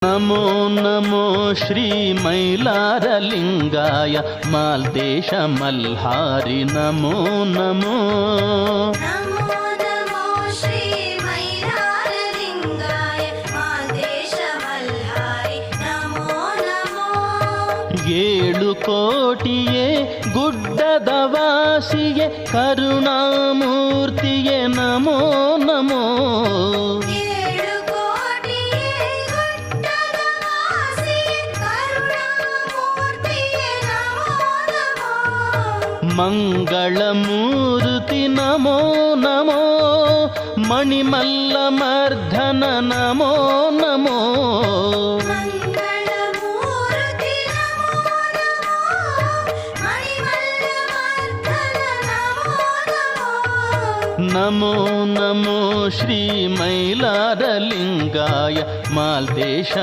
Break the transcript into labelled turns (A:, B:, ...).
A: ನಮೋ ನಮೋ ಶ್ರೀ ಮೈಲಾರಲಿಂಗಾಯ ಮಾಲ್ದೇಶ ಮಲ್ಹಾರಿ ನಮೋ ನಮೋ.
B: ನಮೋ ನಮೋ ಶ್ರೀ ಮೈಲಾರಲಿಂಗಾಯ ಮಾಲ್ದೇಶ ಮಲ್ಹಾರಿ ನಮೋ ನಮೋ.
A: 7 ಕೋಟಿಯೇ ಗುಡ್ಡದ ವಾಸಿಯೇ ಕರುಣಾಮೂರ್ತಿಯೇ ನಮೋ ನಮೋ. ಮಂಗಳಮೂರ್ತಿ ನಮೋ ನಮೋ. ಮಣಿಮಲ್ಲ ಮರ್ಧನ ನಮೋ ನಮೋ.
B: ಮಂಗಳಮೂರ್ತಿ ನಮೋ ನಮೋ. ಮಣಿಮಲ್ಲ ಮರ್ಧನ ನಮೋ ನಮೋ.
A: ನಮೋ ನಮೋ ಶ್ರೀ ಮೈಲಾರಲಿಂಗಾಯ ಮಾಲ್ದೇಶ